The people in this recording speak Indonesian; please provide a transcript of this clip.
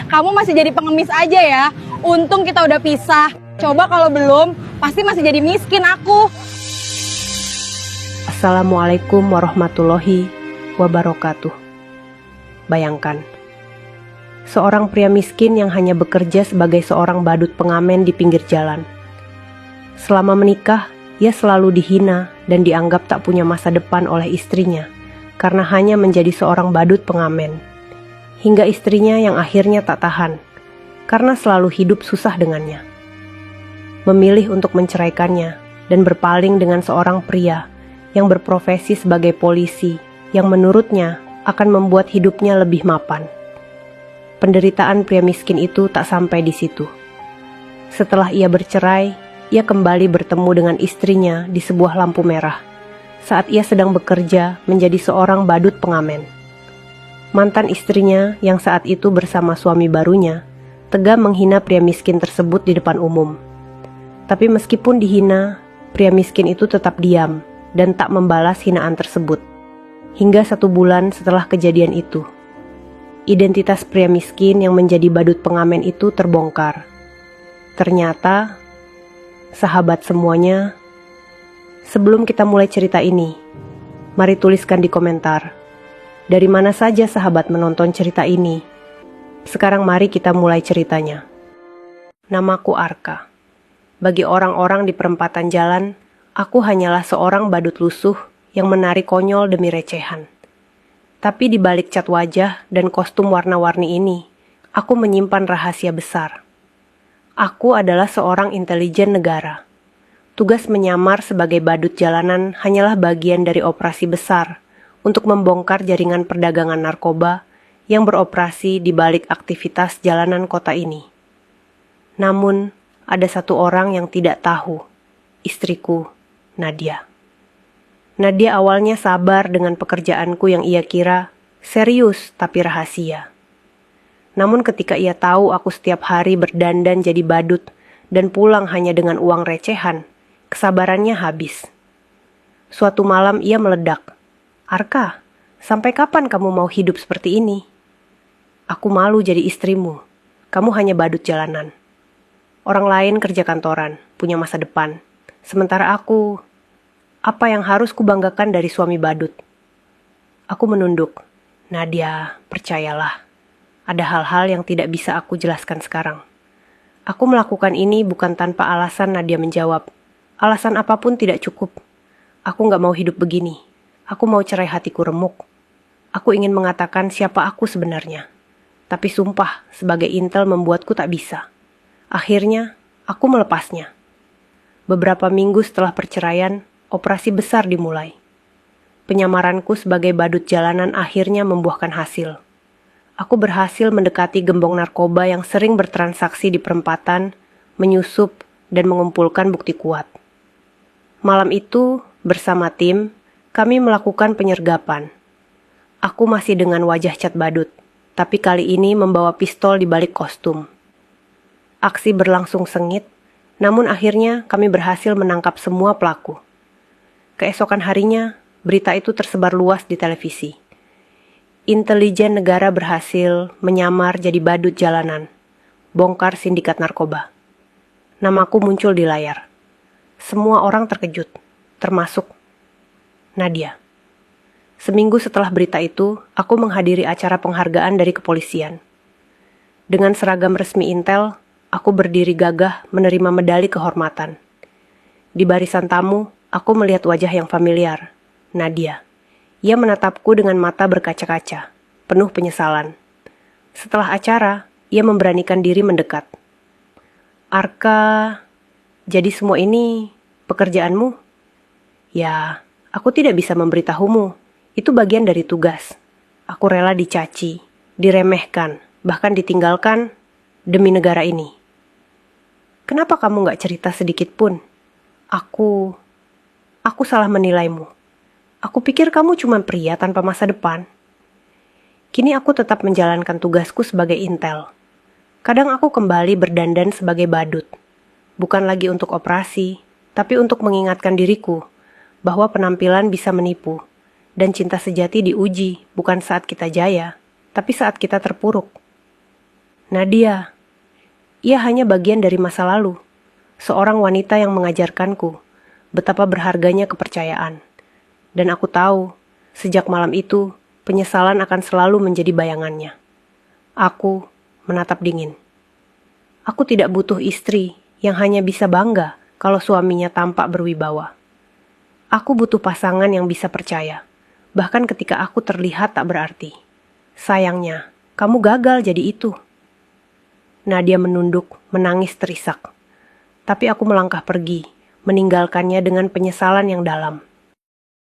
Kamu masih jadi pengemis aja ya. Untung kita udah pisah. Coba kalau belum, pasti masih jadi miskin aku. Assalamualaikum warahmatullahi wabarakatuh. Bayangkan, seorang pria miskin yang hanya bekerja sebagai seorang badut pengamen di pinggir jalan. Selama menikah, ia selalu dihina dan dianggap tak punya masa depan oleh istrinya karena hanya menjadi seorang badut pengamen. Hingga istrinya yang akhirnya tak tahan karena selalu hidup susah dengannya. Memilih untuk menceraikannya dan berpaling dengan seorang pria yang berprofesi sebagai polisi yang menurutnya akan membuat hidupnya lebih mapan. Penderitaan pria miskin itu tak sampai di situ. Setelah ia bercerai, ia kembali bertemu dengan istrinya di sebuah lampu merah saat ia sedang bekerja menjadi seorang badut pengamen. Mantan istrinya yang saat itu bersama suami barunya tega menghina pria miskin tersebut di depan umum. Tapi meskipun dihina, pria miskin itu tetap diam dan tak membalas hinaan tersebut. Hingga 1 bulan setelah kejadian itu, identitas pria miskin yang menjadi badut pengamen itu terbongkar. Ternyata, sahabat semuanya, sebelum kita mulai cerita ini, mari tuliskan di komentar, dari mana saja sahabat menonton cerita ini. Sekarang mari kita mulai ceritanya. Namaku Arka. Bagi orang-orang di perempatan jalan, aku hanyalah seorang badut lusuh yang menari konyol demi recehan. Tapi di balik cat wajah dan kostum warna-warni ini, aku menyimpan rahasia besar. Aku adalah seorang intelijen negara. Tugas menyamar sebagai badut jalanan hanyalah bagian dari operasi besar untuk membongkar jaringan perdagangan narkoba yang beroperasi di balik aktivitas jalanan kota ini. Namun, ada satu orang yang tidak tahu, istriku, Nadia. Nadia awalnya sabar dengan pekerjaanku yang ia kira serius tapi rahasia. Namun ketika ia tahu aku setiap hari berdandan jadi badut dan pulang hanya dengan uang recehan, kesabarannya habis. Suatu malam ia meledak, "Arka, sampai kapan kamu mau hidup seperti ini? Aku malu jadi istrimu, kamu hanya badut jalanan. Orang lain kerja kantoran, punya masa depan. Sementara aku, apa yang harus kubanggakan dari suami badut?" Aku menunduk. "Nadia, percayalah. Ada hal-hal yang tidak bisa aku jelaskan sekarang. Aku melakukan ini bukan tanpa alasan." Nadia menjawab. "Alasan apapun tidak cukup. Aku gak mau hidup begini. Aku mau cerai, hatiku remuk. Aku ingin mengatakan siapa aku sebenarnya. Tapi sumpah, sebagai intel membuatku tak bisa. Akhirnya, aku melepasnya." Beberapa minggu setelah perceraian, operasi besar dimulai. Penyamaranku sebagai badut jalanan akhirnya membuahkan hasil. Aku berhasil mendekati gembong narkoba yang sering bertransaksi di perempatan, menyusup, dan mengumpulkan bukti kuat. Malam itu, bersama tim, kami melakukan penyergapan. Aku masih dengan wajah cat badut, tapi kali ini membawa pistol di balik kostum. Aksi berlangsung sengit, namun akhirnya kami berhasil menangkap semua pelaku. Keesokan harinya, berita itu tersebar luas di televisi. Intelijen negara berhasil menyamar jadi badut jalanan, bongkar sindikat narkoba. Namaku muncul di layar. Semua orang terkejut, termasuk Nadia. Seminggu setelah berita itu, aku menghadiri acara penghargaan dari kepolisian. Dengan seragam resmi Intel, aku berdiri gagah menerima medali kehormatan. Di barisan tamu, aku melihat wajah yang familiar, Nadia. Ia menatapku dengan mata berkaca-kaca, penuh penyesalan. Setelah acara, ia memberanikan diri mendekat. "Arka, jadi semua ini pekerjaanmu?" "Ya, aku tidak bisa memberitahumu. Itu bagian dari tugas. Aku rela dicaci, diremehkan, bahkan ditinggalkan demi negara ini." "Kenapa kamu gak cerita sedikit pun?" Aku salah menilaimu. Aku pikir kamu cuma pria tanpa masa depan." Kini aku tetap menjalankan tugasku sebagai intel. Kadang aku kembali berdandan sebagai badut. Bukan lagi untuk operasi, tapi untuk mengingatkan diriku bahwa penampilan bisa menipu. Dan cinta sejati diuji bukan saat kita jaya, tapi saat kita terpuruk. Nadia, ia hanya bagian dari masa lalu. Seorang wanita yang mengajarkanku betapa berharganya kepercayaan. Dan aku tahu, sejak malam itu, penyesalan akan selalu menjadi bayangannya. Aku menatap dingin. Aku tidak butuh istri yang hanya bisa bangga kalau suaminya tampak berwibawa. Aku butuh pasangan yang bisa percaya, bahkan ketika aku terlihat tak berarti. Sayangnya, kamu gagal jadi itu. Nadia menunduk, menangis terisak. Tapi aku melangkah pergi, meninggalkannya dengan penyesalan yang dalam.